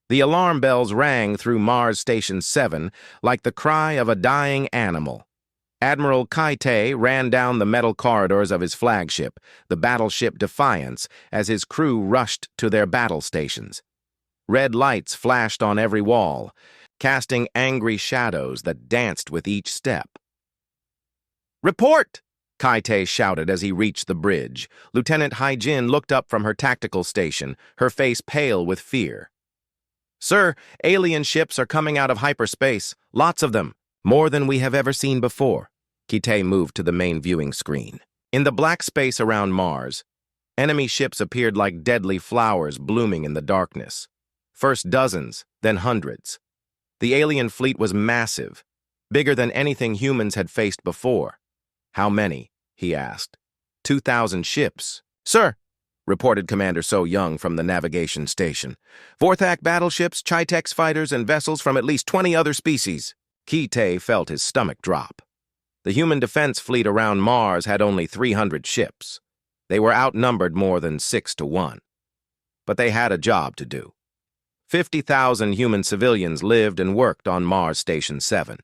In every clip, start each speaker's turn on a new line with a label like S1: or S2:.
S1: The alarm bells rang through Mars Station 7 like the cry of a dying animal. Admiral Kaite ran down the metal corridors of his flagship, the battleship Defiance, as his crew rushed to their battle stations. Red lights flashed on every wall, casting angry shadows that danced with each step. "Report!" Kaite shouted as he reached the bridge. Lieutenant Haijin looked up from her tactical station, her face pale with fear. "Sir, alien ships are coming out of hyperspace. Lots of them. More than we have ever seen before." Kite moved to the main viewing screen. In the black space around Mars, enemy ships appeared like deadly flowers blooming in the darkness. First dozens, then hundreds. The alien fleet was massive, bigger than anything humans had faced before. "How many?" he asked. 2,000 ships. "Sir," reported Commander So Young from the navigation station. "Vorthak battleships, Chitex fighters, and vessels from at least 20 other species." Kite felt his stomach drop. The human defense fleet around Mars had only 300 ships. They were outnumbered more than 6 to 1. But they had a job to do. 50,000 human civilians lived and worked on Mars Station 7.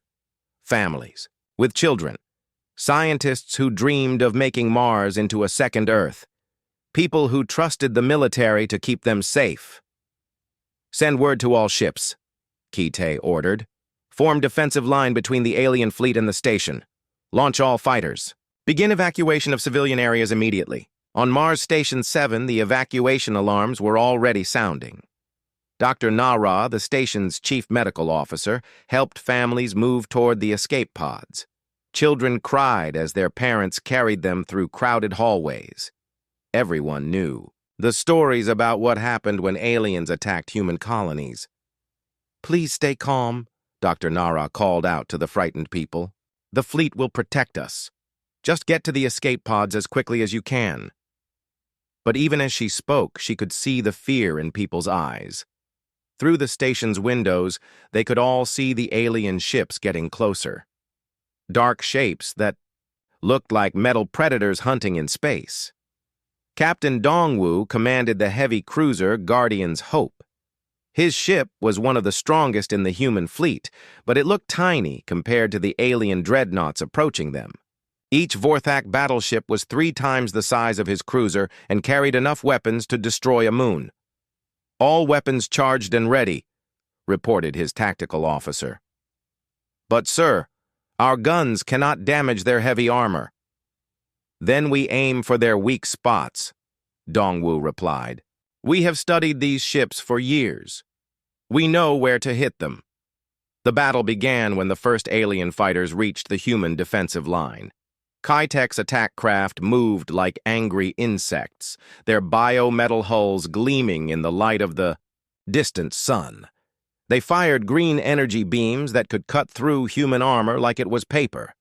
S1: Families, with children. Scientists who dreamed of making Mars into a second Earth. People who trusted the military to keep them safe. "Send word to all ships," Kite ordered. "Form defensive line between the alien fleet and the station. Launch all fighters. Begin evacuation of civilian areas immediately." On Mars Station 7, the evacuation alarms were already sounding. Dr. Nara, the station's chief medical officer, helped families move toward the escape pods. Children cried as their parents carried them through crowded hallways. Everyone knew the stories about what happened when aliens attacked human colonies. "Please stay calm," Dr. Nara called out to the frightened people. "The fleet will protect us. Just get to the escape pods as quickly as you can." But even as she spoke, she could see the fear in people's eyes. Through the station's windows, they could all see the alien ships getting closer. Dark shapes that looked like metal predators hunting in space. Captain Dongwu commanded the heavy cruiser Guardian's Hope. His ship was one of the strongest in the human fleet, but it looked tiny compared to the alien dreadnoughts approaching them. Each Vorthak battleship was 3 times the size of his cruiser and carried enough weapons to destroy a moon. "All weapons charged and ready," reported his tactical officer. "But, sir, our guns cannot damage their heavy armor." "Then we aim for their weak spots," Dongwu replied. "We have studied these ships for years. We know where to hit them." The battle began when the first alien fighters reached the human defensive line. Kite's attack craft moved like angry insects, their biometal hulls gleaming in the light of the distant sun. They fired green energy beams that could cut through human armor like it was paper.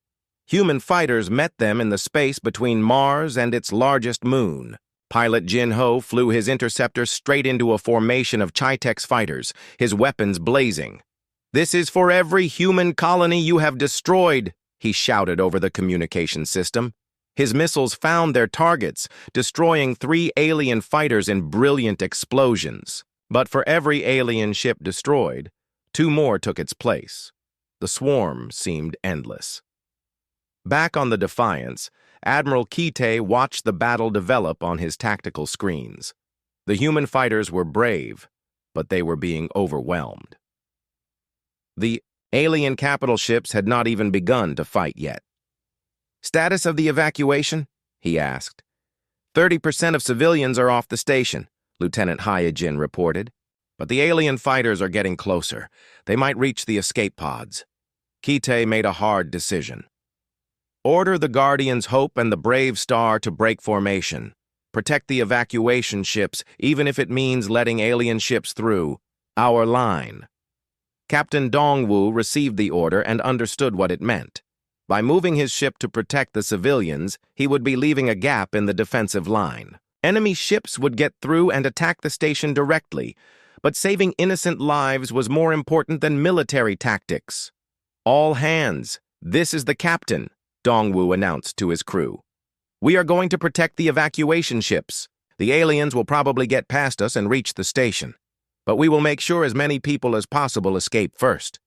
S1: Human fighters met them in the space between Mars and its largest moon. Pilot Jin Ho flew his interceptor straight into a formation of Chitex fighters, his weapons blazing. "This is for every human colony you have destroyed," he shouted over the communication system. His missiles found their targets, destroying 3 alien fighters in brilliant explosions. But for every alien ship destroyed, 2 more took its place. The swarm seemed endless. Back on the Defiance, Admiral Kite watched the battle develop on his tactical screens. The human fighters were brave, but they were being overwhelmed. The alien capital ships had not even begun to fight yet. "Status of the evacuation?" he asked. 30% of civilians are off the station," Lieutenant Haijin reported. "But the alien fighters are getting closer. They might reach the escape pods." Kite made a hard decision. "Order the Guardian's Hope and the Brave Star to break formation. Protect the evacuation ships, even if it means letting alien ships through our line." Captain Dongwu received the order and understood what it meant. By moving his ship to protect the civilians, he would be leaving a gap in the defensive line. Enemy ships would get through and attack the station directly, but saving innocent lives was more important than military tactics. "All hands, this is the captain," Dongwu announced to his crew. "We are going to protect the evacuation ships. The aliens will probably get past us and reach the station. But we will make sure as many people as possible escape first.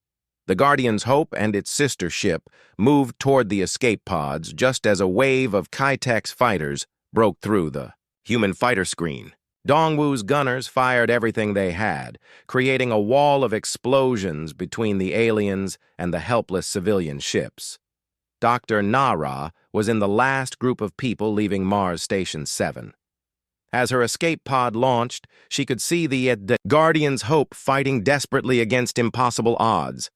S1: The Guardian's Hope and its sister ship moved toward the escape pods just as a wave of Kai-Tek's fighters broke through the human fighter screen. Dongwu's gunners fired everything they had, creating a wall of explosions between the aliens and the helpless civilian ships. Dr. Nara was in the last group of people leaving Mars Station 7. As her escape pod launched, she could see the Guardian's Hope fighting desperately against impossible odds.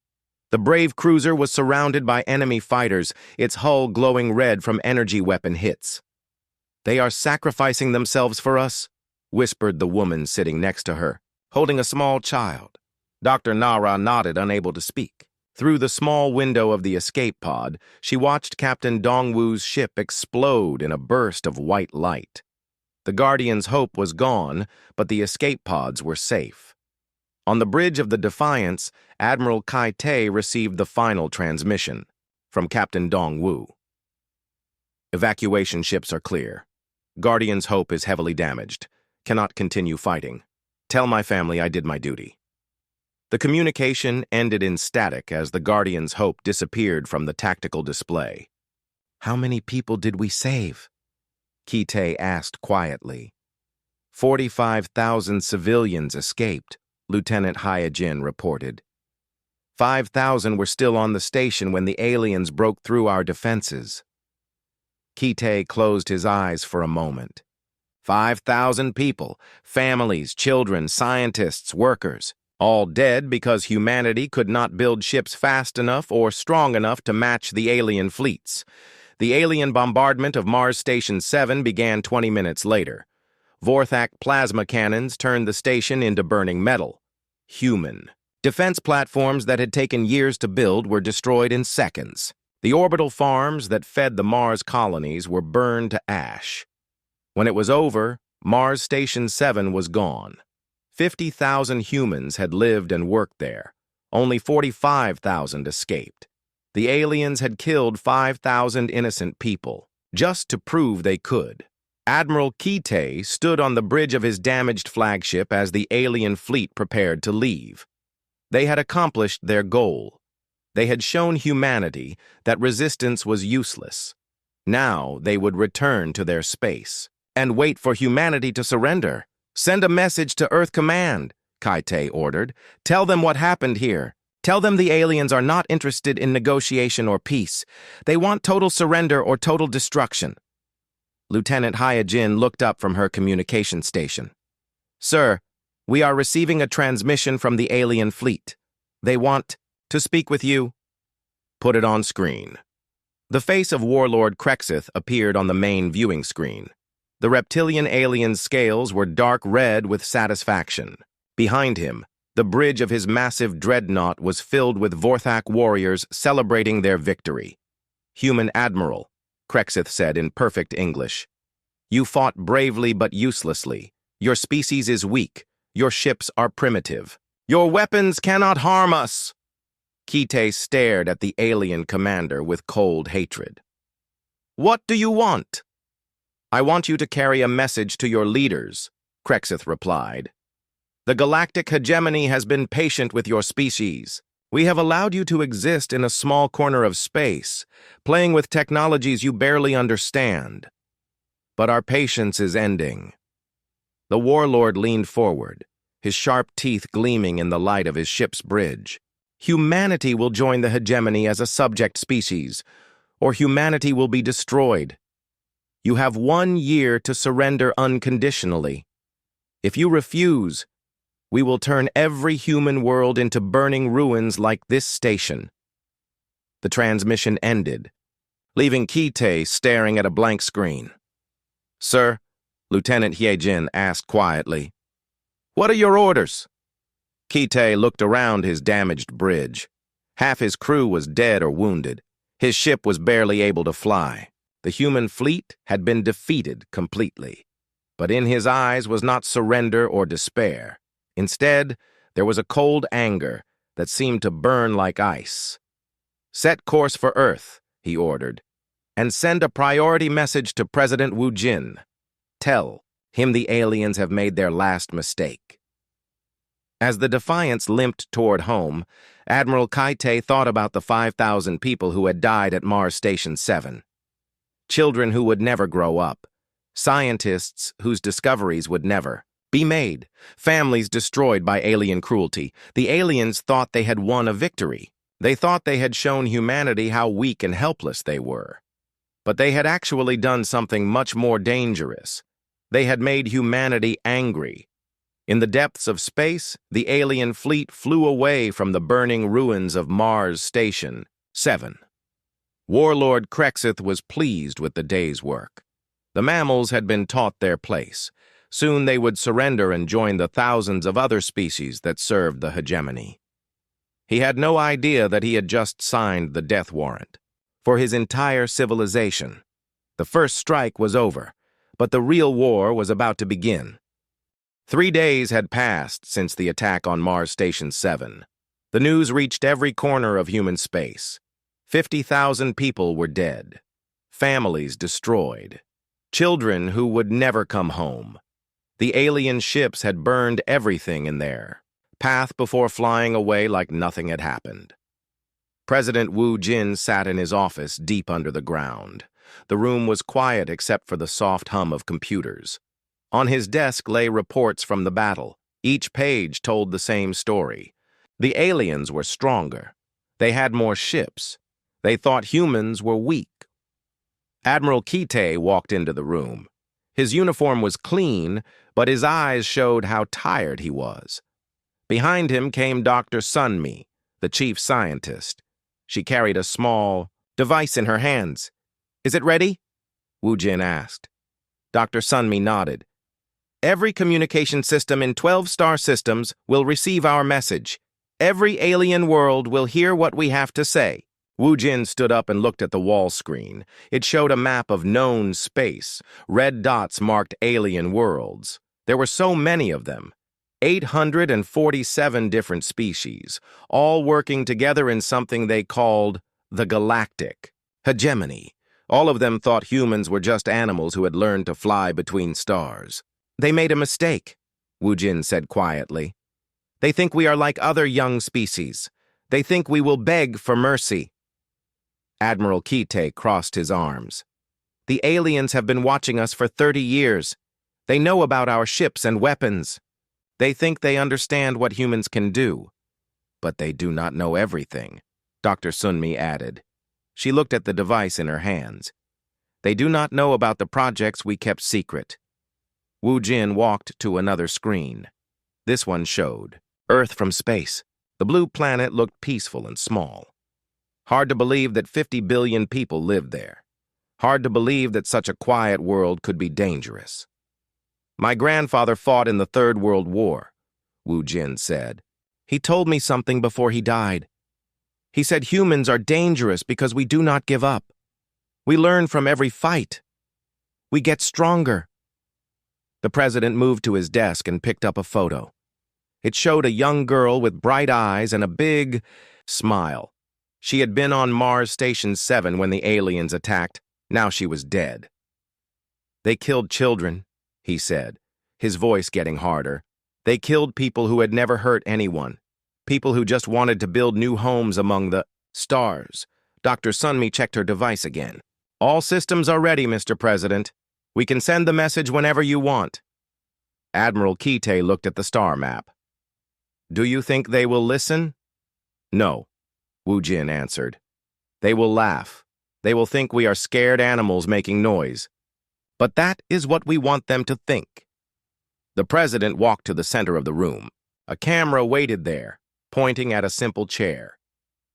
S1: The brave cruiser was surrounded by enemy fighters, its hull glowing red from energy weapon hits. "They are sacrificing themselves for us," whispered the woman sitting next to her, holding a small child. Dr. Nara nodded, unable to speak. Through the small window of the escape pod, she watched Captain Dongwu's ship explode in a burst of white light. The Guardian's Hope was gone, but the escape pods were safe. On the bridge of the Defiance, Admiral Kai-Te received the final transmission from Captain Dongwu. "Evacuation ships are clear. Guardian's Hope is heavily damaged. Cannot continue fighting. Tell my family I did my duty." The communication ended in static as the Guardian's Hope disappeared from the tactical display. "How many people did we save?" Kite asked quietly. 45,000 civilians escaped, Lieutenant Hyojin reported. 5,000 were still on the station when the aliens broke through our defenses. Kite closed his eyes for a moment. 5,000 people, families, children, scientists, workers, all dead because humanity could not build ships fast enough or strong enough to match the alien fleets. The alien bombardment of Mars Station 7 began 20 minutes later. Vorthak plasma cannons turned the station into burning metal. Human. Defense platforms that had taken years to build were destroyed in seconds. The orbital farms that fed the Mars colonies were burned to ash. When it was over, Mars Station 7 was gone. 50,000 humans had lived and worked there. Only 45,000 escaped. The aliens had killed 5,000 innocent people, just to prove they could. Admiral Kite stood on the bridge of his damaged flagship as the alien fleet prepared to leave. They had accomplished their goal. They had shown humanity that resistance was useless. Now they would return to their space and wait for humanity to surrender. "Send a message to Earth Command," Kite ordered. "Tell them what happened here. Tell them the aliens are not interested in negotiation or peace. They want total surrender or total destruction." Lieutenant Hyojin looked up from her communication station. "Sir, we are receiving a transmission from the alien fleet. They want to speak with you." "Put it on screen." The face of Warlord Krexith appeared on the main viewing screen. The reptilian alien's scales were dark red with satisfaction. Behind him, the bridge of his massive dreadnought was filled with Vorthak warriors celebrating their victory. "Human Admiral," Krexith said in perfect English, "you fought bravely but uselessly. Your species is weak. Your ships are primitive. Your weapons cannot harm us." Kite stared at the alien commander with cold hatred. "What do you want?" "I want you to carry a message to your leaders," Krexith replied. "The galactic hegemony has been patient with your species. We have allowed you to exist in a small corner of space, playing with technologies you barely understand. But our patience is ending." The warlord leaned forward, his sharp teeth gleaming in the light of his ship's bridge. "Humanity will join the hegemony as a subject species, or humanity will be destroyed. You have 1 year to surrender unconditionally. If you refuse, we will turn every human world into burning ruins like this station." The transmission ended, leaving Kite staring at a blank screen. "Sir," Lieutenant Hyojin asked quietly, "what are your orders?" Kite looked around his damaged bridge. Half his crew was dead or wounded. His ship was barely able to fly. The human fleet had been defeated completely. But in his eyes was not surrender or despair. Instead, there was a cold anger that seemed to burn like ice. "Set course for Earth," he ordered, "and send a priority message to President Wu Jin. Tell him the aliens have made their last mistake." As the Defiance limped toward home, Admiral Kaite thought about the 5,000 people who had died at Mars Station 7. Children who would never grow up. Scientists whose discoveries would never be made. Families destroyed by alien cruelty. The aliens thought they had won a victory. They thought they had shown humanity how weak and helpless they were. But they had actually done something much more dangerous. They had made humanity angry. In the depths of space, the alien fleet flew away from the burning ruins of Mars Station 7. Warlord Krexith was pleased with the day's work. The mammals had been taught their place. Soon they would surrender and join the thousands of other species that served the hegemony. He had no idea that he had just signed the death warrant for his entire civilization. The first strike was over, but the real war was about to begin. 3 days had passed since the attack on Mars Station 7. The news reached every corner of human space. 50,000 people were dead, families destroyed, children who would never come home. The alien ships had burned everything in their path before flying away like nothing had happened. President Wu Jin sat in his office deep under the ground. The room was quiet except for the soft hum of computers. On his desk lay reports from the battle. Each page told the same story. The aliens were stronger. They had more ships. They thought humans were weak. Admiral Kite walked into the room. His uniform was clean, but his eyes showed how tired he was. Behind him came Dr. Sunmi, the chief scientist. She carried a small device in her hands. "Is it ready?" Wu Jin asked. Dr. Sunmi nodded. "Every communication system in 12 star systems will receive our message. Every alien world will hear what we have to say." Wu Jin stood up and looked at the wall screen. It showed a map of known space. Red dots marked alien worlds. There were so many of them. 847 different species, all working together in something they called the Galactic Hegemony. All of them thought humans were just animals who had learned to fly between stars. "They made a mistake," Wu Jin said quietly. "They think we are like other young species. They think we will beg for mercy." Admiral Kite crossed his arms. "The aliens have been watching us for 30 years. They know about our ships and weapons. They think they understand what humans can do. But they do not know everything," Dr. Sunmi added. She looked at the device in her hands. "They do not know about the projects we kept secret." Wu Jin walked to another screen. This one showed Earth from space. The blue planet looked peaceful and small. Hard to believe that 50 billion people lived there. Hard to believe that such a quiet world could be dangerous. "My grandfather fought in the Third World War," Wu Jin said. "He told me something before he died. He said humans are dangerous because we do not give up. We learn from every fight. We get stronger." The president moved to his desk and picked up a photo. It showed a young girl with bright eyes and a big smile. She had been on Mars Station 7 when the aliens attacked. Now she was dead. "They killed children," he said, his voice getting harder. "They killed people who had never hurt anyone. People who just wanted to build new homes among the stars." Dr. Sunmi checked her device again. "All systems are ready, Mr. President. We can send the message whenever you want." Admiral Kite looked at the star map. "Do you think they will listen?" "No," Wu Jin answered. "They will laugh. They will think we are scared animals making noise. But that is what we want them to think." The president walked to the center of the room. A camera waited there, pointing at a simple chair.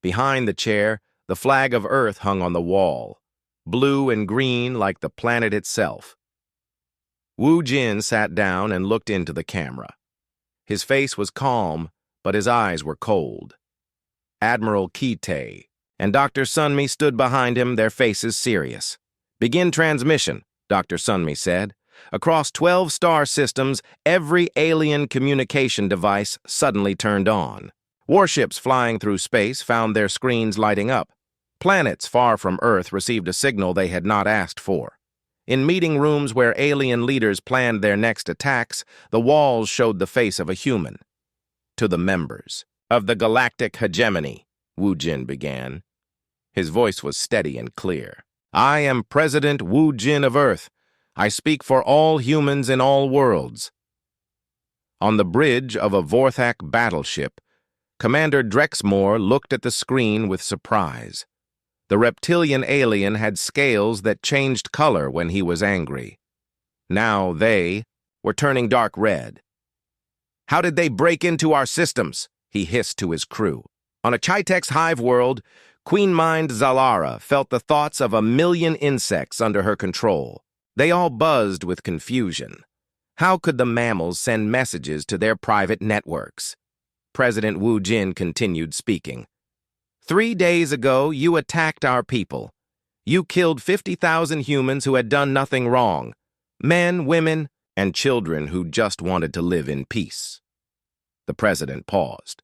S1: Behind the chair, the flag of Earth hung on the wall, blue and green like the planet itself. Wu Jin sat down and looked into the camera. His face was calm, but his eyes were cold. Admiral Kite and Dr. Sunmi stood behind him, their faces serious. "Begin transmission," Dr. Sunmi said. Across 12 star systems, every alien communication device suddenly turned on. Warships flying through space found their screens lighting up. Planets far from Earth received a signal they had not asked for. In meeting rooms where alien leaders planned their next attacks, the walls showed the face of a human. To the members of the Galactic Hegemony, Wu Jin began. His voice was steady and clear. I am President Wu Jin of Earth. I speak for all humans in all worlds. On the bridge of a Vorthak battleship, Commander Drexmore looked at the screen with surprise. The reptilian alien had scales that changed color when he was angry. Now they were turning dark red. How did they break into our systems? He hissed to his crew. On a Chitex hive world, Queen Mind Zalara felt the thoughts of 1,000,000 insects under her control. They all buzzed with confusion. How could the mammals send messages to their private networks? President Wu Jin continued speaking. 3 days ago, you attacked our people. You killed 50,000 humans who had done nothing wrong. Men, women, and children who just wanted to live in peace. The president paused.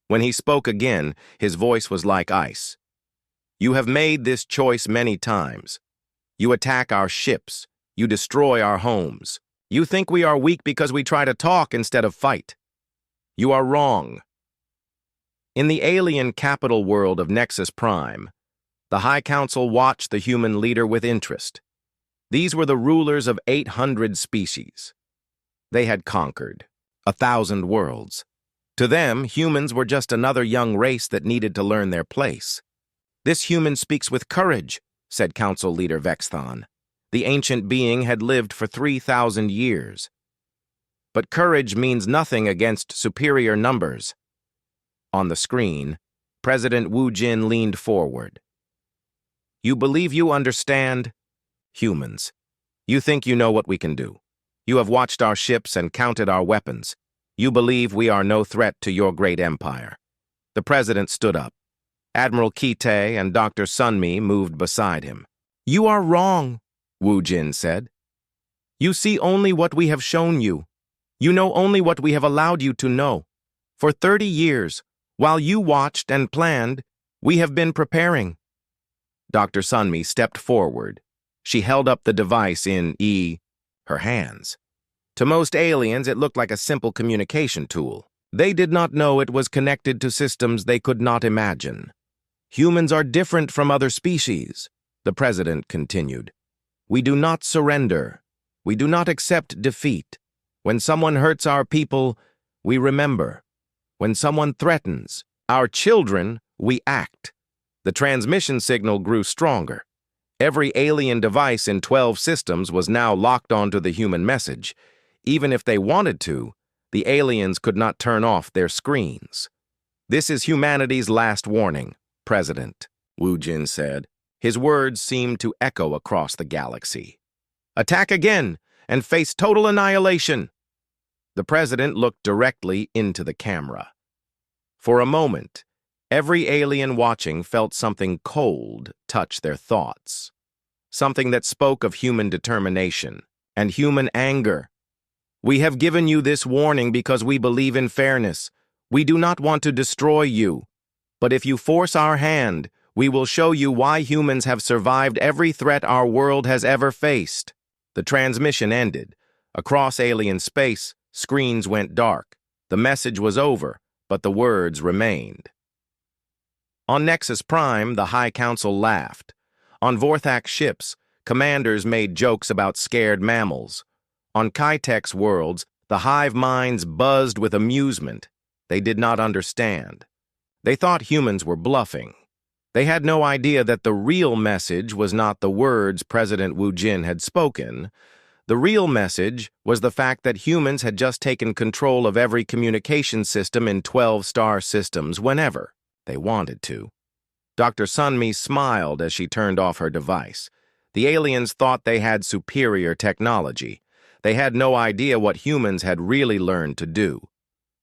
S1: When he spoke again, his voice was like ice. You have made this choice many times. You attack our ships. You destroy our homes. You think we are weak because we try to talk instead of fight. You are wrong. In the alien capital world of Nexus Prime, the High Council watched the human leader with interest. These were the rulers of 800 species. They had conquered 1,000 worlds. To them, humans were just another young race that needed to learn their place. This human speaks with courage, said Council Leader Vestan. The ancient being had lived for 3,000 years. But courage means nothing against superior numbers. On the screen, President Wu Jin leaned forward. You believe you understand? Humans. You think you know what we can do. You have watched our ships and counted our weapons. You believe we are no threat to your great empire. The president stood up. Admiral Kite and Dr. Sunmi moved beside him. You are wrong, Wu Jin said. You see only what we have shown you. You know only what we have allowed you to know. For 30 years, while you watched and planned, we have been preparing. Dr. Sunmi stepped forward. She held up the device in her hands. To most aliens, it looked like a simple communication tool. They did not know it was connected to systems they could not imagine. Humans are different from other species, the president continued. We do not surrender. We do not accept defeat. When someone hurts our people, we remember. When someone threatens our children, we act. The transmission signal grew stronger. Every alien device in 12 systems was now locked onto the human message. Even if they wanted to, the aliens could not turn off their screens. This is humanity's last warning, President, Wu Jin said. His words seemed to echo across the galaxy. Attack again and face total annihilation. The president looked directly into the camera. For a moment, every alien watching felt something cold touch their thoughts. Something that spoke of human determination and human anger. We have given you this warning because we believe in fairness. We do not want to destroy you. But if you force our hand, we will show you why humans have survived every threat our world has ever faced. The transmission ended. Across alien space, screens went dark. The message was over, but the words remained. On Nexus Prime, the High Council laughed. On Vorthak ships, commanders made jokes about scared mammals. On Chitex worlds, the hive minds buzzed with amusement. They did not understand. They thought humans were bluffing. They had no idea that the real message was not the words President Wu Jin had spoken. The real message was the fact that humans had just taken control of every communication system in 12-star systems whenever they wanted to. Dr. Sunmi smiled as she turned off her device. The aliens thought they had superior technology. They had no idea what humans had really learned to do.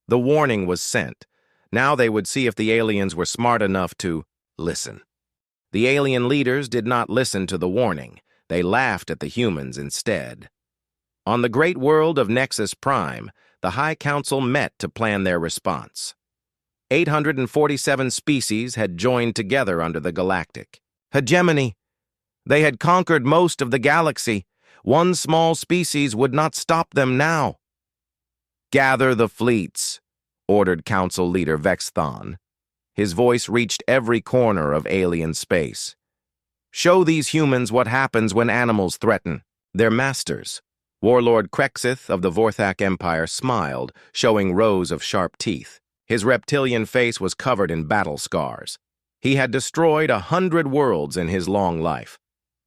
S1: The warning was sent. Now they would see if the aliens were smart enough to listen. The alien leaders did not listen to the warning. They laughed at the humans instead. On the great world of Nexus Prime, the High Council met to plan their response. 847 species had joined together under the Galactic Hegemony. They had conquered most of the galaxy. One small species would not stop them now. Gather the fleets. ordered Council Leader Vestan. His voice reached every corner of alien space. "Show these humans what happens when animals threaten their masters." Warlord Krexith of the Vorthak Empire smiled, showing rows of sharp teeth. His reptilian face was covered in battle scars. He had destroyed 100 worlds in his long life.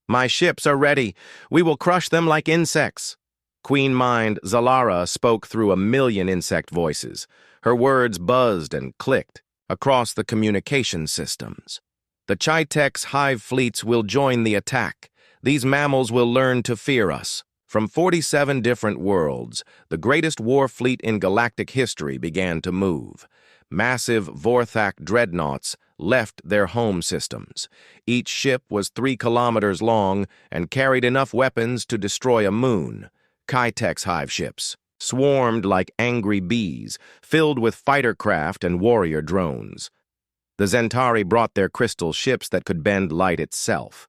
S1: "My ships are ready. We will crush them like insects." Queen Mind Zalara spoke through 1,000,000 insect voices. Her words buzzed and clicked across the communication systems. "The Chaitek's hive fleets will join the attack. These mammals will learn to fear us." From 47 different worlds, the greatest war fleet in galactic history began to move. Massive Vorthak dreadnoughts left their home systems. Each ship was 3 kilometers long and carried enough weapons to destroy a moon. Chaitek's hive ships swarmed like angry bees, filled with fighter craft and warrior drones. The Zentari brought their crystal ships that could bend light itself.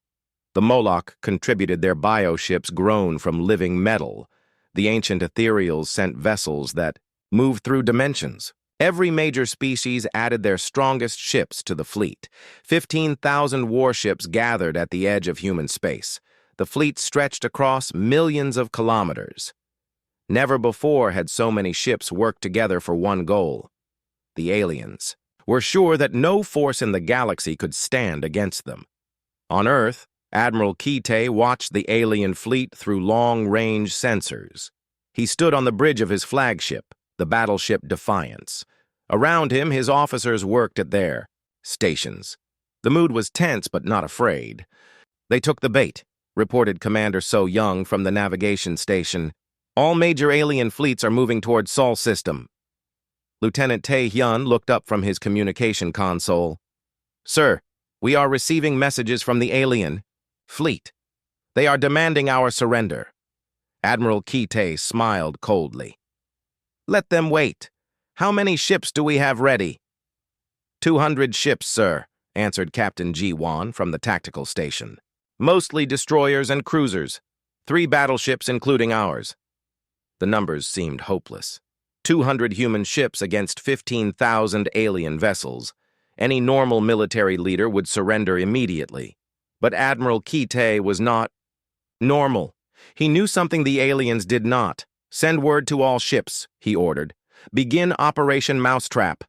S1: The Moloch contributed their bioships grown from living metal. The ancient ethereals sent vessels that moved through dimensions. Every major species added their strongest ships to the fleet. 15,000 warships gathered at the edge of human space. The fleet stretched across millions of kilometers. Never before had so many ships worked together for one goal. The aliens were sure that no force in the galaxy could stand against them. On Earth, Admiral Kite watched the alien fleet through long-range sensors. He stood on the bridge of his flagship, the battleship Defiance. Around him, his officers worked at their stations. The mood was tense but not afraid. "They took the bait," reported Commander So Young from the navigation station. "All major alien fleets are moving toward Sol system." Lieutenant Tae Hyun looked up from his communication console. "Sir, we are receiving messages from the alien fleet. They are demanding our surrender." Admiral Kite smiled coldly. "Let them wait. How many ships do we have ready?" 200 ships, sir," answered Captain Ji-Wan from the tactical station. "Mostly destroyers and cruisers. 3 battleships including ours." The numbers seemed hopeless. 200 human ships against 15,000 alien vessels. Any normal military leader would surrender immediately. But Admiral Kite was not normal. He knew something the aliens did not. "Send word to all ships," he ordered. "Begin Operation Mousetrap."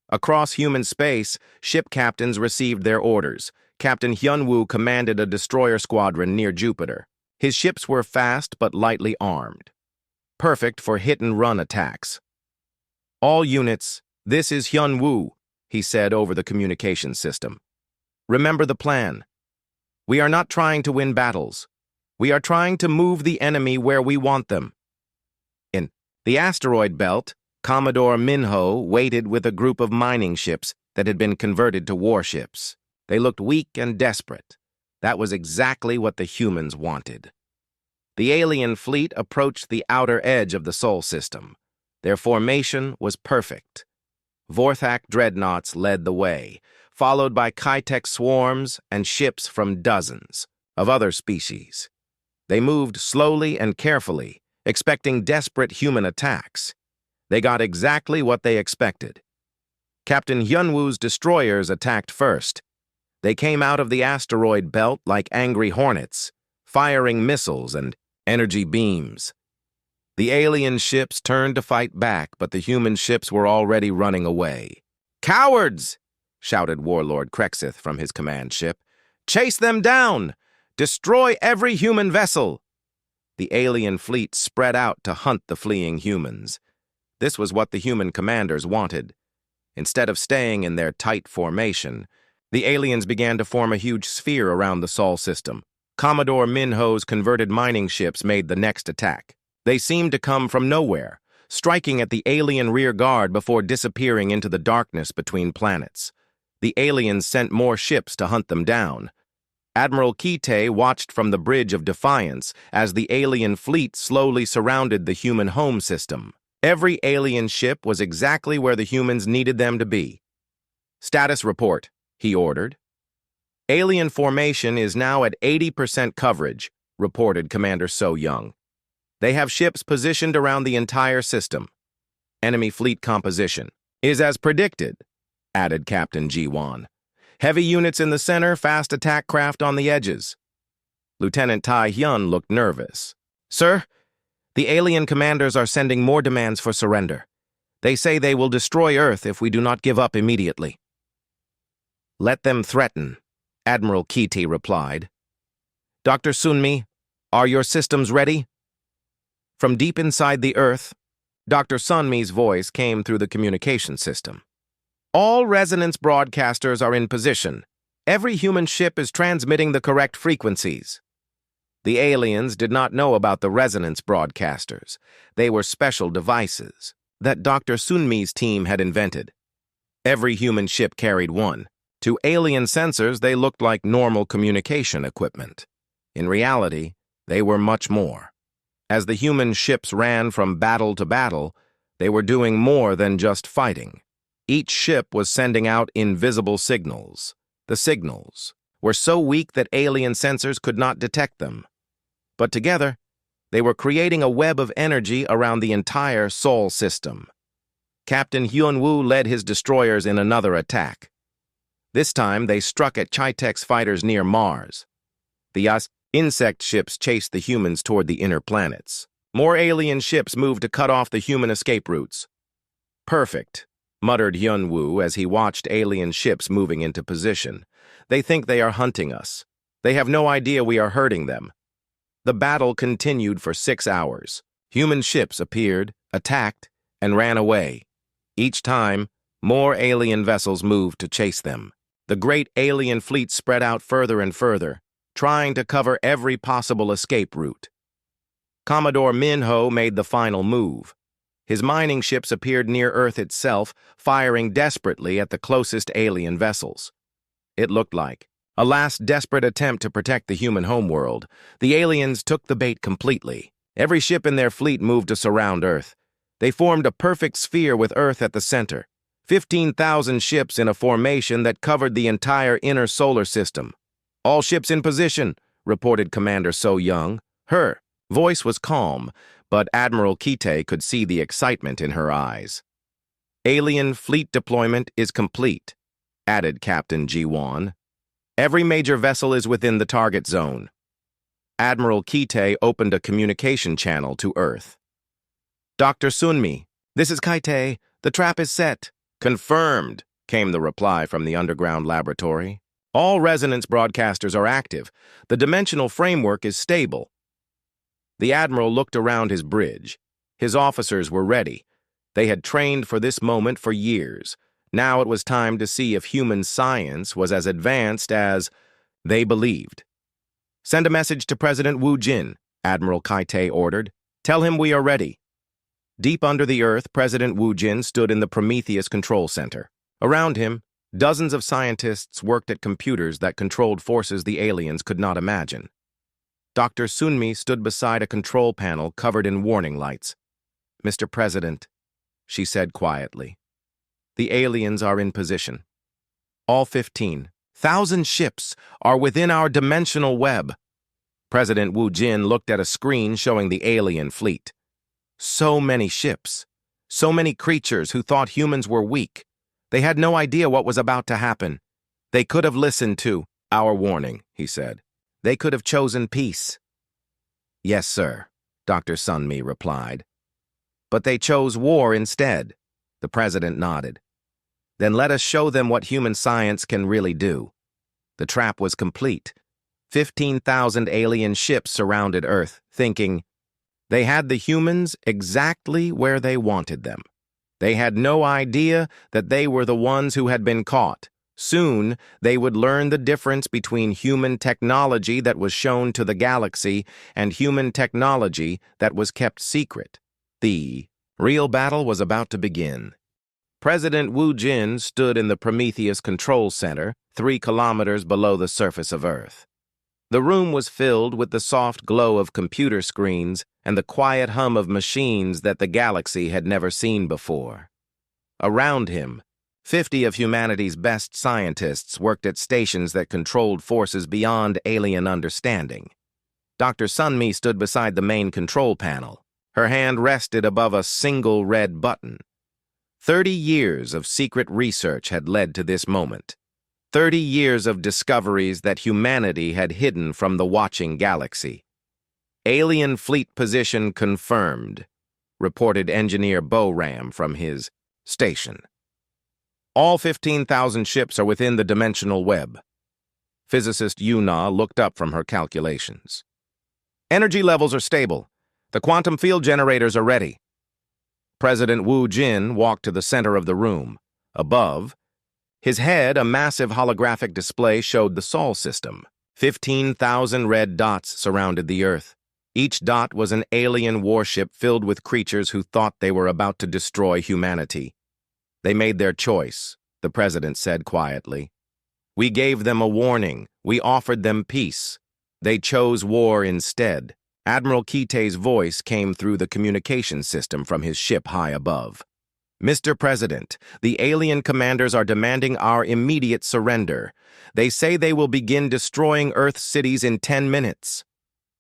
S1: Across human space, ship captains received their orders. Captain Hyunwoo commanded a destroyer squadron near Jupiter. His ships were fast but lightly armed, perfect for hit-and-run attacks. "All units, this is Hyunwoo," he said over the communication system. "Remember the plan. We are not trying to win battles. We are trying to move the enemy where we want them." In the asteroid belt, Commodore Minho waited with a group of mining ships that had been converted to warships. They looked weak and desperate. That was exactly what the humans wanted. The alien fleet approached the outer edge of the Sol system. Their formation was perfect. Vorthak dreadnoughts led the way, followed by Chaitek swarms and ships from dozens of other species. They moved slowly and carefully, expecting desperate human attacks. They got exactly what they expected. Captain Hyunwoo's destroyers attacked first. They came out of the asteroid belt like angry hornets, firing missiles and energy beams. The alien ships turned to fight back, but the human ships were already running away. "Cowards!" shouted Warlord Krexith from his command ship. "Chase them down! Destroy every human vessel!" The alien fleet spread out to hunt the fleeing humans. This was what the human commanders wanted. Instead of staying in their tight formation, the aliens began to form a huge sphere around the Sol system. Commodore Minho's converted mining ships made the next attack. They seemed to come from nowhere, striking at the alien rear guard before disappearing into the darkness between planets. The aliens sent more ships to hunt them down. Admiral Kite watched from the bridge of Defiance as the alien fleet slowly surrounded the human home system. Every alien ship was exactly where the humans needed them to be. "Status report," he ordered. "Alien formation is now at 80% coverage," reported Commander So Young. "They have ships positioned around the entire system. Enemy fleet composition is as predicted, added Captain Ji-won. Heavy units in the center, fast attack craft on the edges. Lieutenant Tai-hyun looked nervous. Sir, the alien commanders are sending more demands for surrender. They say they will destroy Earth if we do not give up immediately. Let them threaten, Admiral Kiti replied. Dr. Sunmi, are your systems ready? From deep inside the Earth, Dr. Sunmi's voice came through the communication system. All resonance broadcasters are in position. Every human ship is transmitting the correct frequencies. The aliens did not know about the resonance broadcasters. They were special devices that Dr. Sunmi's team had invented. Every human ship carried one. To alien sensors, they looked like normal communication equipment. In reality, they were much more. As the human ships ran from battle to battle, they were doing more than just fighting. Each ship was sending out invisible signals. The signals were so weak that alien sensors could not detect them. But together, they were creating a web of energy around the entire Sol system. Captain Hyun-woo led his destroyers in another attack. This time, they struck at Chi-Tech's fighters near Mars. The insect ships chased the humans toward the inner planets. More alien ships moved to cut off the human escape routes. Perfect, muttered Hyun-woo as he watched alien ships moving into position. They think they are hunting us. They have no idea we are hurting them. The battle continued for 6 hours. Human ships appeared, attacked, and ran away. Each time, more alien vessels moved to chase them. The great alien fleet spread out further and further, trying to cover every possible escape route. Commodore Minho made the final move. His mining ships appeared near Earth itself, firing desperately at the closest alien vessels. It looked like a last desperate attempt to protect the human homeworld. The aliens took the bait completely. Every ship in their fleet moved to surround Earth. They formed a perfect sphere with Earth at the center. 15,000 ships in a formation that covered the entire inner solar system. All ships in position, reported Commander So-young. Her voice was calm, but Admiral Kite could see the excitement in her eyes. Alien fleet deployment is complete, added Captain Ji-won. Every major vessel is within the target zone. Admiral Kite opened a communication channel to Earth. Dr. Sunmi, this is Kite. The trap is set. Confirmed, came the reply from the underground laboratory. All resonance broadcasters are active. The dimensional framework is stable. The Admiral looked around his bridge. His officers were ready. They had trained for this moment for years. Now it was time to see if human science was as advanced as they believed. Send a message to President Wu Jin, Admiral Kite ordered. Tell him we are ready. Deep under the Earth, President Wu Jin stood in the Prometheus Control Center. Around him, dozens of scientists worked at computers that controlled forces the aliens could not imagine. Dr. Sunmi stood beside a control panel covered in warning lights. Mr. President, she said quietly, the aliens are in position. All 15,000 ships are within our dimensional web. President Wu Jin looked at a screen showing the alien fleet. So many ships, so many creatures who thought humans were weak. They had no idea what was about to happen. They could have listened to our warning, he said. They could have chosen peace. Yes, sir, Dr. Sunmi replied. But they chose war instead, the president nodded. Then let us show them what human science can really do. The trap was complete. 15,000 alien ships surrounded Earth, thinking they had the humans exactly where they wanted them. They had no idea that they were the ones who had been caught. Soon, they would learn the difference between human technology that was shown to the galaxy and human technology that was kept secret. The real battle was about to begin. President Wu Jin stood in the Prometheus Control Center, 3 kilometers below the surface of Earth. The room was filled with the soft glow of computer screens and the quiet hum of machines that the galaxy had never seen before. Around him, 50 of humanity's best scientists worked at stations that controlled forces beyond alien understanding. Dr. Sunmi stood beside the main control panel. Her hand rested above a single red button. 30 years of secret research had led to this moment. 30 years of discoveries that humanity had hidden from the watching galaxy. Alien fleet position confirmed, reported Engineer Boram from his station. All 15,000 ships are within the dimensional web. Physicist Yuna looked up from her calculations. Energy levels are stable. The quantum field generators are ready. President Wu Jin walked to the center of the room. Above, his head, a massive holographic display, showed the Sol system. 15,000 red dots surrounded the Earth. Each dot was an alien warship filled with creatures who thought they were about to destroy humanity. They made their choice, the president said quietly. We gave them a warning. We offered them peace. They chose war instead. Admiral Kite's voice came through the communication system from his ship high above. Mr. President, the alien commanders are demanding our immediate surrender. They say they will begin destroying Earth's cities in 10 minutes.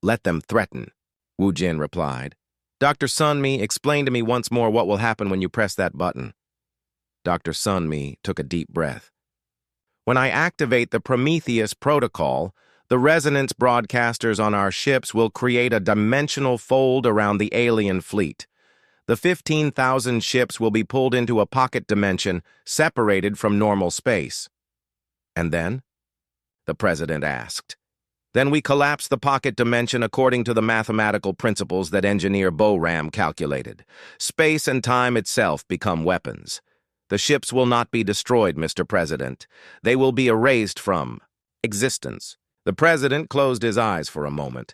S1: Let them threaten, Wu Jin replied. Dr. Sunmi, explain to me once more what will happen when you press that button. Dr. Sunmi took a deep breath. When I activate the Prometheus protocol, the resonance broadcasters on our ships will create a dimensional fold around the alien fleet. The 15,000 ships will be pulled into a pocket dimension separated from normal space. And then? The president asked. Then we collapse the pocket dimension according to the mathematical principles that Engineer Boram calculated. Space and time itself become weapons. The ships will not be destroyed, Mr. President. They will be erased from existence. The president closed his eyes for a moment.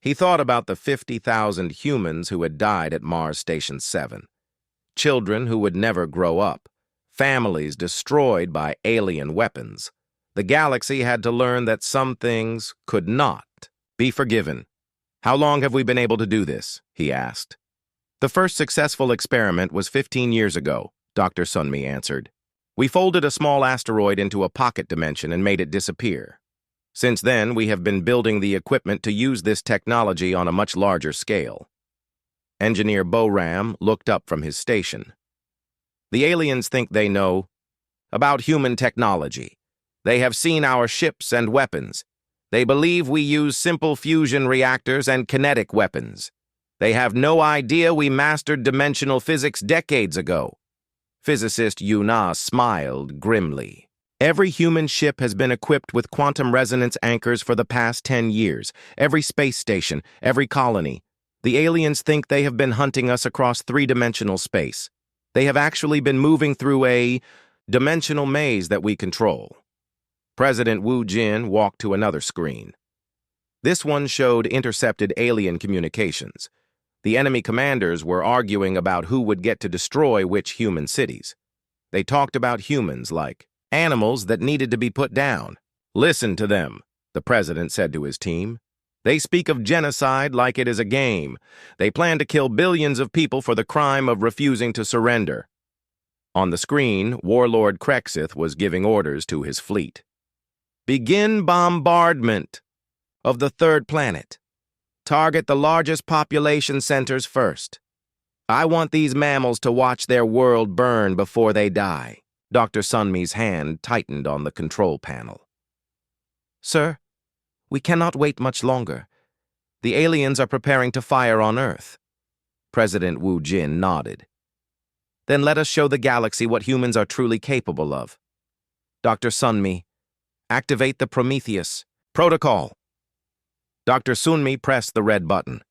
S1: He thought about the 50,000 humans who had died at Mars Station 7. Children who would never grow up. Families destroyed by alien weapons. The galaxy had to learn that some things could not be forgiven. How long have we been able to do this? He asked. The first successful experiment was 15 years ago, Dr. Sunmi answered. We folded a small asteroid into a pocket dimension and made it disappear. Since then, we have been building the equipment to use this technology on a much larger scale. Engineer Boram looked up from his station. The aliens think they know about human technology. They have seen our ships and weapons. They believe we use simple fusion reactors and kinetic weapons. They have no idea we mastered dimensional physics decades ago. Physicist Yuna smiled grimly. Every human ship has been equipped with quantum resonance anchors for the past 10 years. Every space station, every colony. The aliens think they have been hunting us across three-dimensional space. They have actually been moving through a dimensional maze that we control. President Wu Jin walked to another screen. This one showed intercepted alien communications. The enemy commanders were arguing about who would get to destroy which human cities. They talked about humans like animals that needed to be put down. Listen to them, the president said to his team. They speak of genocide like it is a game. They plan to kill billions of people for the crime of refusing to surrender. On the screen, Warlord Krexith was giving orders to his fleet. Begin bombardment of the third planet. Target the largest population centers first. I want these mammals to watch their world burn before they die. Dr. Sunmi's hand tightened on the control panel. Sir, we cannot wait much longer. The aliens are preparing to fire on Earth. President Wu Jin nodded. Then let us show the galaxy what humans are truly capable of. Dr. Sunmi, activate the Prometheus protocol. Dr. Sunmi pressed the red button.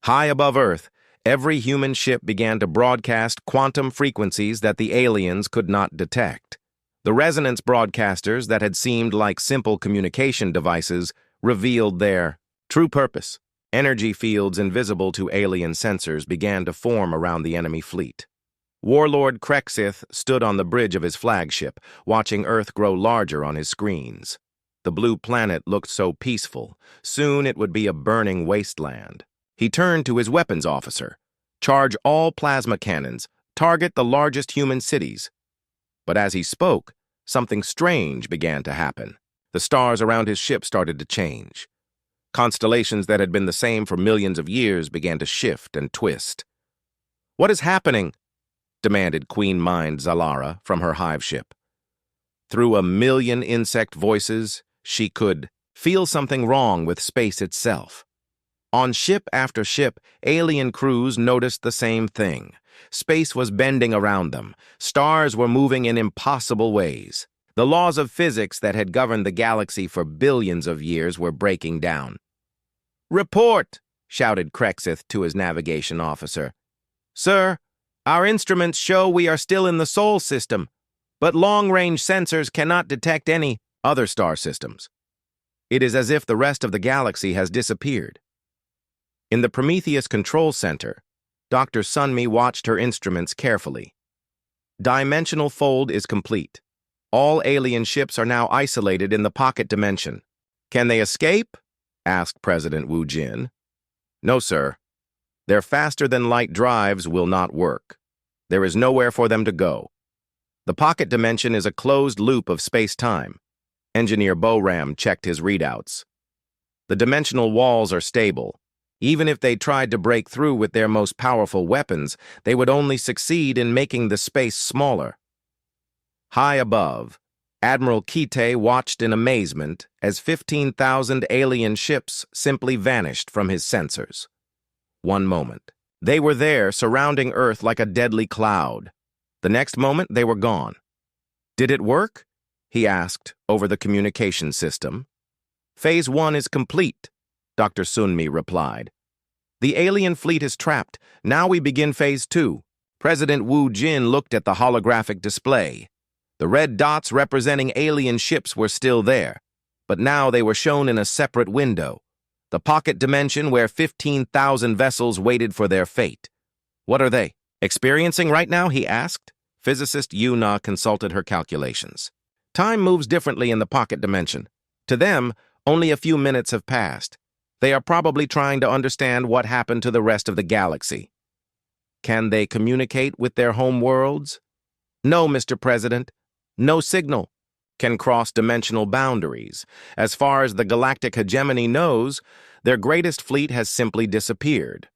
S1: High above Earth, every human ship began to broadcast quantum frequencies that the aliens could not detect. The resonance broadcasters that had seemed like simple communication devices revealed their true purpose. Energy fields invisible to alien sensors began to form around the enemy fleet. Warlord Krexith stood on the bridge of his flagship, watching Earth grow larger on his screens. The blue planet looked so peaceful. Soon it would be a burning wasteland. He turned to his weapons officer. Charge all plasma cannons. Target the largest human cities. But as he spoke, something strange began to happen. The stars around his ship started to change. Constellations that had been the same for millions of years began to shift and twist. What is happening? demanded Queen Mind Zalara from her hive ship. Through a million insect voices, she could feel something wrong with space itself. On ship after ship, alien crews noticed the same thing. Space was bending around them. Stars were moving in impossible ways. The laws of physics that had governed the galaxy for billions of years were breaking down. "Report!" shouted Krexith to his navigation officer. "Sir, our instruments show we are still in the Sol system, but long-range sensors cannot detect any other star systems. It is as if the rest of the galaxy has disappeared." In the Prometheus Control Center, Dr. Sunmi watched her instruments carefully. Dimensional fold is complete. All alien ships are now isolated in the pocket dimension. "Can they escape?" asked President Wu Jin. "No, sir. Their faster-than-light drives will not work. There is nowhere for them to go. The pocket dimension is a closed loop of space-time." Engineer Boram checked his readouts. "The dimensional walls are stable. Even if they tried to break through with their most powerful weapons, they would only succeed in making the space smaller." High above, Admiral Kite watched in amazement as 15,000 alien ships simply vanished from his sensors. One moment, they were there surrounding Earth like a deadly cloud. The next moment, they were gone. "Did it work?" he asked over the communication system. "Phase 1 is complete," Dr. Sunmi replied. "The alien fleet is trapped. Now we begin Phase 2. President Wu Jin looked at the holographic display. The red dots representing alien ships were still there, but now they were shown in a separate window, the pocket dimension where 15,000 vessels waited for their fate. "What are they experiencing right now?" he asked. Physicist Yuna consulted her calculations. "Time moves differently in the pocket dimension. To them, only a few minutes have passed. They are probably trying to understand what happened to the rest of the galaxy." "Can they communicate with their home worlds?" "No, Mr. President. No signal. Can cross dimensional boundaries. As far as the galactic hegemony knows, their greatest fleet has simply disappeared."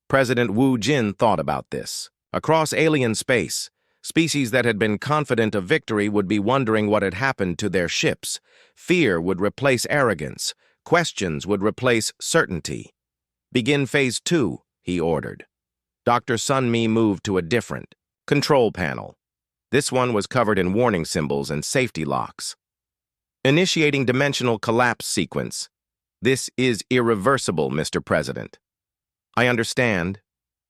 S1: President Wu Jin thought about this. Across alien space, species that had been confident of victory would be wondering what had happened to their ships. Fear would replace arrogance. Questions would replace certainty. "Begin Phase 2, he ordered. Dr. Sunmi moved to a different control panel. This one was covered in warning symbols and safety locks. "Initiating dimensional collapse sequence. This is irreversible, Mr. President." "I understand,"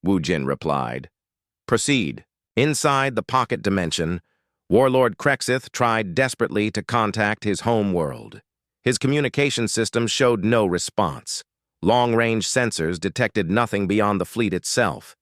S1: Wu Jin replied. "Proceed." Inside the pocket dimension, Warlord Krexith tried desperately to contact his home world. His communication system showed no response. Long-range sensors detected nothing beyond the fleet itself.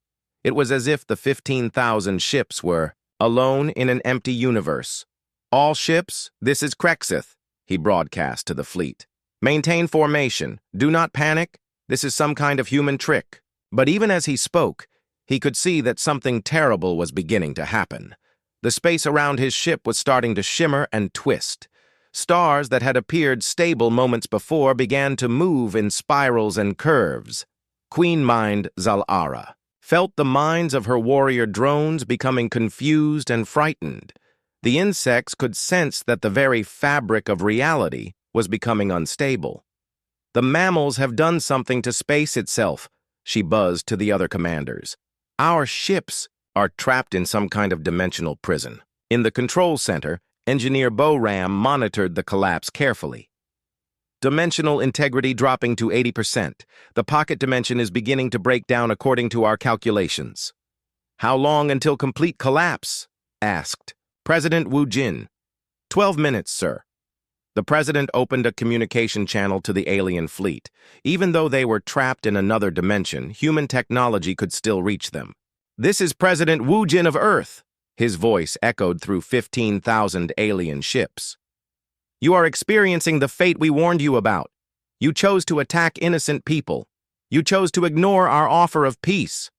S1: It was as if the 15,000 ships were alone in an empty universe. "All ships, this is Krexith," he broadcast to the fleet. "Maintain formation. Do not panic. This is some kind of human trick." But even as he spoke, he could see that something terrible was beginning to happen. The space around his ship was starting to shimmer and twist. Stars that had appeared stable moments before began to move in spirals and curves. Queen Mind Zalara felt the minds of her warrior drones becoming confused and frightened. The insects could sense that the very fabric of reality was becoming unstable. "The mammals have done something to space itself," she buzzed to the other commanders. "Our ships are trapped in some kind of dimensional prison." In the control center, Engineer Boram monitored the collapse carefully. "Dimensional integrity dropping to 80%. The pocket dimension is beginning to break down according to our calculations." "How long until complete collapse?" asked President Wu Jin. 12 minutes, sir." The president opened a communication channel to the alien fleet. Even though they were trapped in another dimension, human technology could still reach them. "This is President Wu Jin of Earth." His voice echoed through 15,000 alien ships. "You are experiencing the fate we warned you about. You chose to attack innocent people. You chose to ignore our offer of peace."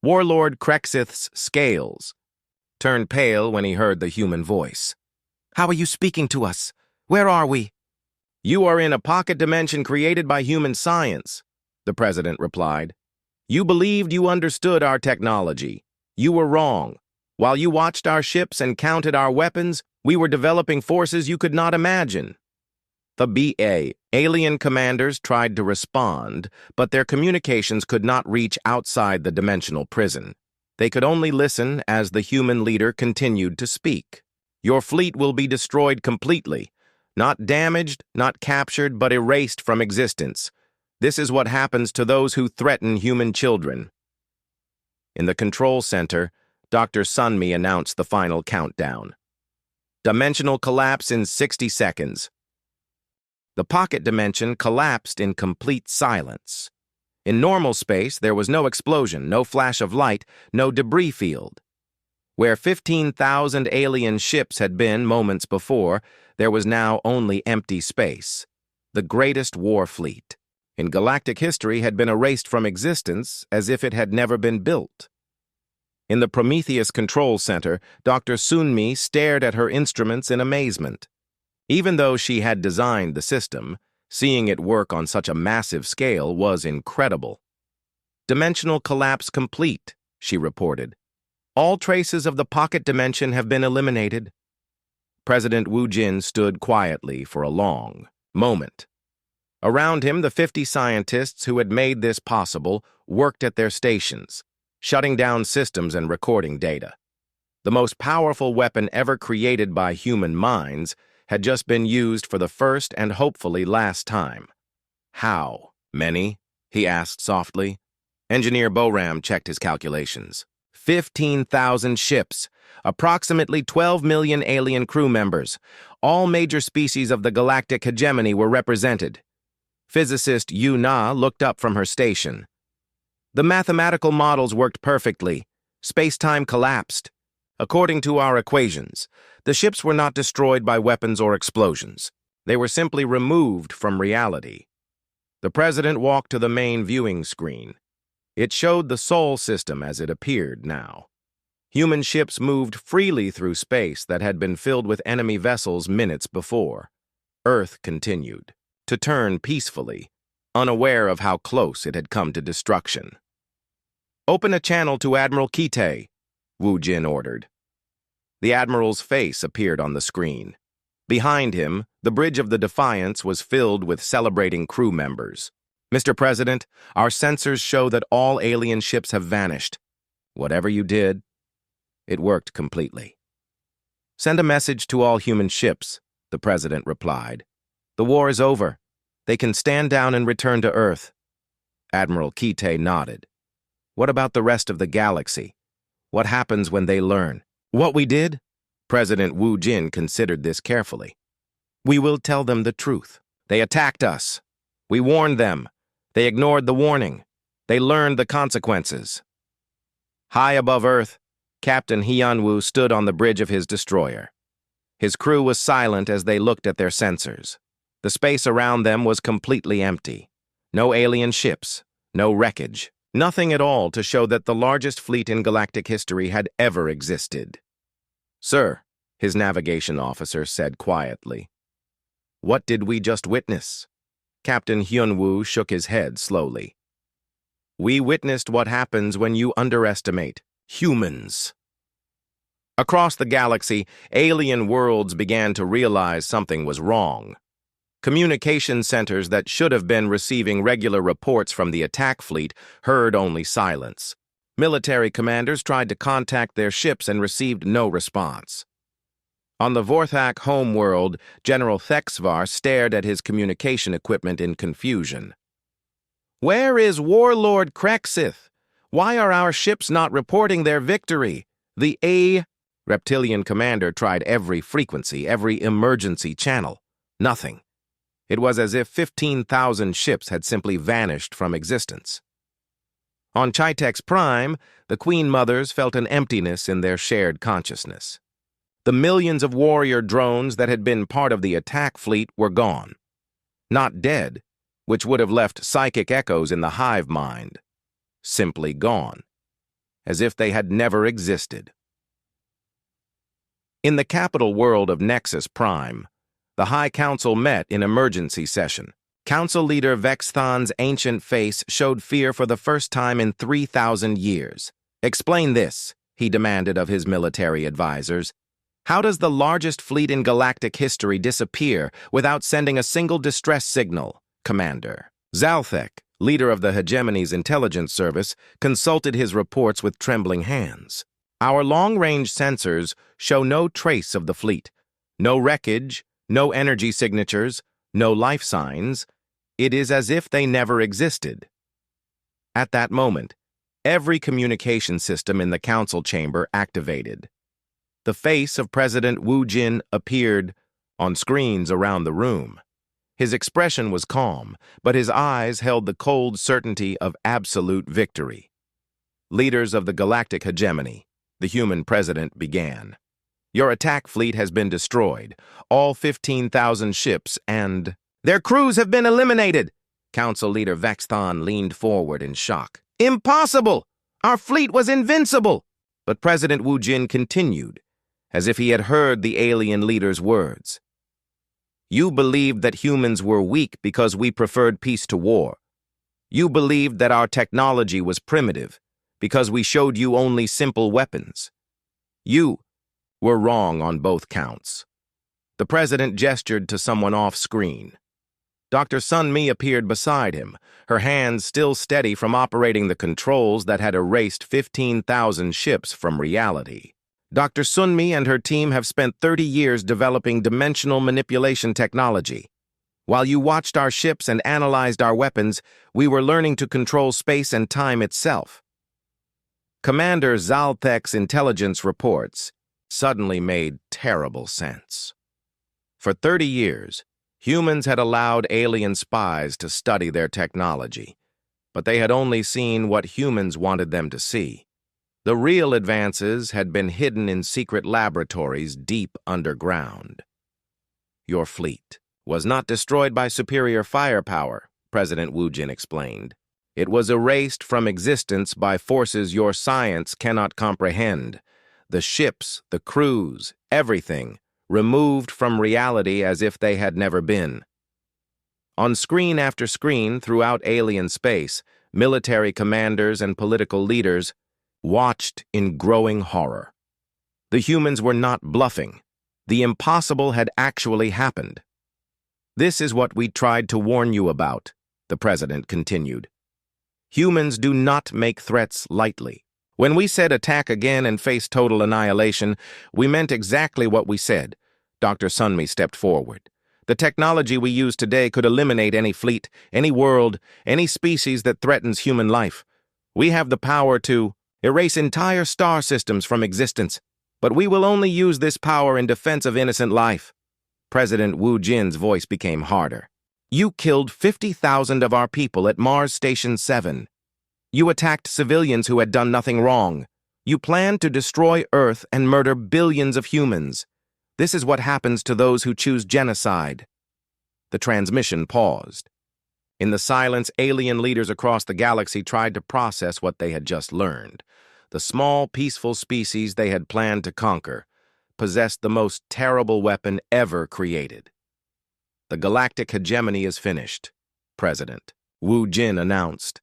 S1: Warlord Krexith's scales turned pale when he heard the human voice. "How are you speaking to us? Where are we?" "You are in a pocket dimension created by human science," the president replied. "You believed you understood our technology. You were wrong. While you watched our ships and counted our weapons, we were developing forces you could not imagine. The BA, alien commanders, tried to respond, but their communications could not reach outside the dimensional prison. They could only listen as the human leader continued to speak. Your fleet will be destroyed completely. Not damaged, not captured, but erased from existence. This is what happens to those who threaten human children. In the control center, Dr. Sunmi announced the final countdown. Dimensional collapse in 60 seconds. The pocket dimension collapsed in complete silence. In normal space, there was no explosion, no flash of light, no debris field. Where 15,000 alien ships had been moments before, there was now only empty space. The greatest war fleet in galactic history had been erased from existence as if it had never been built. In the Prometheus Control Center, Dr. Sunmi stared at her instruments in amazement. Even though she had designed the system, seeing it work on such a massive scale was incredible. Dimensional collapse complete, she reported. All traces of the pocket dimension have been eliminated. President Wu Jin stood quietly for a long moment. Around him, the 50 scientists who had made this possible worked at their stations, shutting down systems and recording data. The most powerful weapon ever created by human minds had just been used for the first and hopefully last time. How many? He asked softly. Engineer Boram checked his calculations. 15,000 ships, approximately 12 million alien crew members. All major species of the galactic hegemony were represented. Physicist Yu Na looked up from her station. The mathematical models worked perfectly. Space-time collapsed. According to our equations, the ships were not destroyed by weapons or explosions. They were simply removed from reality. The president walked to the main viewing screen. It showed the Sol system as it appeared now. Human ships moved freely through space that had been filled with enemy vessels minutes before. Earth continued to turn peacefully, unaware of how close it had come to destruction. "Open a channel to Admiral Kite," Wu Jin ordered. The Admiral's face appeared on the screen. Behind him, the bridge of the Defiance was filled with celebrating crew members. "Mr. President, our sensors show that all alien ships have vanished. Whatever you did, it worked completely." "Send a message to all human ships," the President replied. "The war is over. They can stand down and return to Earth." Admiral Kite nodded. "What about the rest of the galaxy? What happens when they learn what we did?" President Wu Jin considered this carefully. "We will tell them the truth. They attacked us. We warned them. They ignored the warning. They learned the consequences." High above Earth, Captain Hyunwoo stood on the bridge of his destroyer. His crew was silent as they looked at their sensors. The space around them was completely empty. No alien ships, no wreckage, nothing at all to show that the largest fleet in galactic history had ever existed. "Sir," his navigation officer said quietly, "what did we just witness?" Captain Hyunwoo shook his head slowly. "We witnessed what happens when you underestimate humans." Across the galaxy, alien worlds began to realize something was wrong. Communication centers that should have been receiving regular reports from the attack fleet heard only silence. Military commanders tried to contact their ships and received no response. On the Vorthak homeworld, General Thexvar stared at his communication equipment in confusion. "Where is Warlord Krexith? Why are our ships not reporting their victory? The Reptilian commander tried every frequency, every emergency channel. Nothing. It was as if 15,000 ships had simply vanished from existence. On Chitex Prime, the Queen Mothers felt an emptiness in their shared consciousness. The millions of warrior drones that had been part of the attack fleet were gone. Not dead, which would have left psychic echoes in the hive mind. Simply gone, as if they had never existed. In the capital world of Nexus Prime, the High Council met in emergency session. Council leader Vexthan's ancient face showed fear for the first time in 3,000 years. "Explain this," he demanded of his military advisors. How does the largest fleet in galactic history disappear without sending a single distress signal, Commander? Zalthek, leader of the Hegemony's intelligence service, consulted his reports with trembling hands. Our long-range sensors show no trace of the fleet. No wreckage, no energy signatures, no life signs. It is as if they never existed. At that moment, every communication system in the council chamber activated. The face of President Wu Jin appeared on screens around the room. His expression was calm, but his eyes held the cold certainty of absolute victory. Leaders of the galactic hegemony, the human president began. Your attack fleet has been destroyed, all 15,000 ships and... Their crews have been eliminated! Council leader Vestan leaned forward in shock. Impossible! Our fleet was invincible! But President Wu Jin continued, as if he had heard the alien leader's words. You believed that humans were weak because we preferred peace to war. You believed that our technology was primitive because we showed you only simple weapons. You were wrong on both counts. The president gestured to someone off-screen. Dr. Sun-Mi appeared beside him, her hands still steady from operating the controls that had erased 15,000 ships from reality. Dr. Sun-Mi and her team have spent 30 years developing dimensional manipulation technology. While you watched our ships and analyzed our weapons, we were learning to control space and time itself. Commander Zalthek's intelligence reports suddenly made terrible sense. For 30 years, humans had allowed alien spies to study their technology, but they had only seen what humans wanted them to see. The real advances had been hidden in secret laboratories deep underground. Your fleet was not destroyed by superior firepower, President Wu Jin explained. It was erased from existence by forces your science cannot comprehend. The ships, the crews, everything, removed from reality as if they had never been. On screen after screen throughout alien space, military commanders and political leaders watched in growing horror. The humans were not bluffing. The impossible had actually happened. This is what we tried to warn you about, the president continued. Humans do not make threats lightly. When we said attack again and face total annihilation, we meant exactly what we said. Dr. Sun-Mi stepped forward. The technology we use today could eliminate any fleet, any world, any species that threatens human life. We have the power to erase entire star systems from existence, but we will only use this power in defense of innocent life. President Wu Jin's voice became harder. You killed 50,000 of our people at Mars Station 7. You attacked civilians who had done nothing wrong. You planned to destroy Earth and murder billions of humans. This is what happens to those who choose genocide. The transmission paused. In the silence, alien leaders across the galaxy tried to process what they had just learned. The small, peaceful species they had planned to conquer possessed the most terrible weapon ever created. The galactic hegemony is finished, President Wu Jin announced.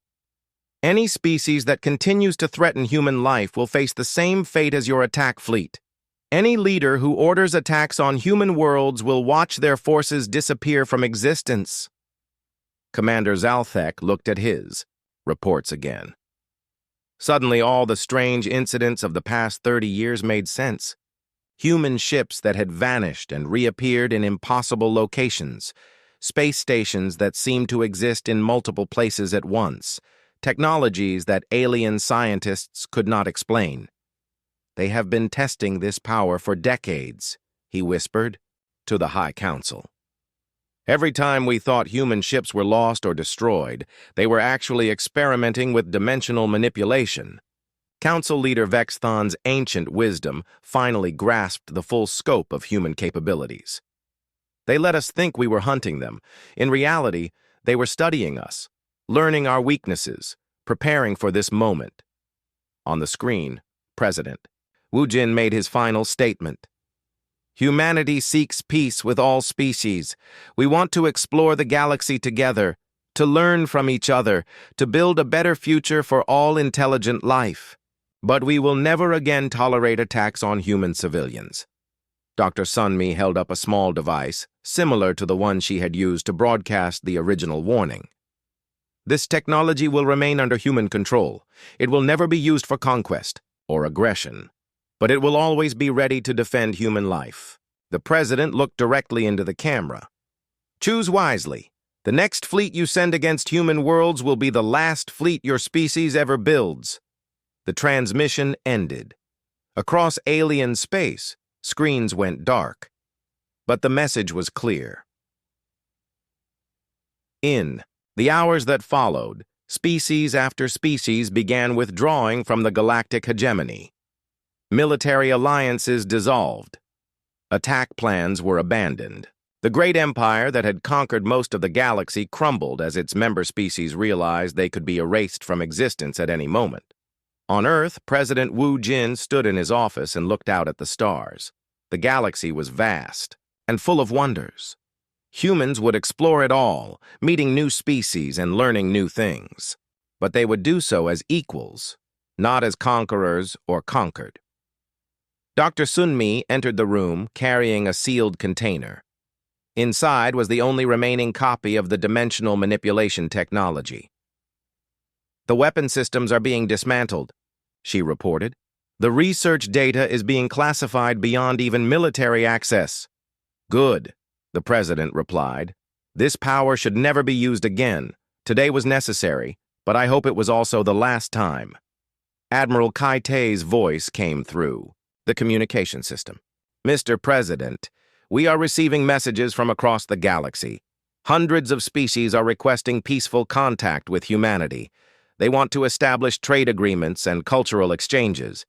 S1: Any species that continues to threaten human life will face the same fate as your attack fleet. Any leader who orders attacks on human worlds will watch their forces disappear from existence. Commander Zalthek looked at his reports again. Suddenly, all the strange incidents of the past 30 years made sense. Human ships that had vanished and reappeared in impossible locations, space stations that seemed to exist in multiple places at once, technologies that alien scientists could not explain. They have been testing this power for decades, he whispered to the High Council. Every time we thought human ships were lost or destroyed, they were actually experimenting with dimensional manipulation. Council leader Vexthon's ancient wisdom finally grasped the full scope of human capabilities. They let us think we were hunting them. In reality, they were studying us, learning our weaknesses, preparing for this moment. On the screen, President Wu Jin made his final statement. Humanity seeks peace with all species. We want to explore the galaxy together, to learn from each other, to build a better future for all intelligent life. But we will never again tolerate attacks on human civilians. Dr. Sunmi held up a small device, similar to the one she had used to broadcast the original warning. This technology will remain under human control. It will never be used for conquest or aggression, but it will always be ready to defend human life. The president looked directly into the camera. Choose wisely. The next fleet you send against human worlds will be the last fleet your species ever builds. The transmission ended. Across alien space, screens went dark. But the message was clear. In the hours that followed, species after species began withdrawing from the galactic hegemony. Military alliances dissolved. Attack plans were abandoned. The great empire that had conquered most of the galaxy crumbled as its member species realized they could be erased from existence at any moment. On Earth, President Wu Jin stood in his office and looked out at the stars. The galaxy was vast and full of wonders. Humans would explore it all, meeting new species and learning new things. But they would do so as equals, not as conquerors or conquered. Dr. Sunmi entered the room carrying a sealed container. Inside was the only remaining copy of the dimensional manipulation technology. "The weapon systems are being dismantled," she reported. "The research data is being classified beyond even military access." "Good," the president replied. "This power should never be used again. Today was necessary, but I hope it was also the last time." Admiral Kaitei's voice came through the communication system. "Mr. President, we are receiving messages from across the galaxy. Hundreds of species are requesting peaceful contact with humanity. They want to establish trade agreements and cultural exchanges."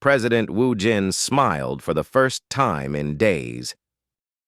S1: President Wu Jin smiled for the first time in days.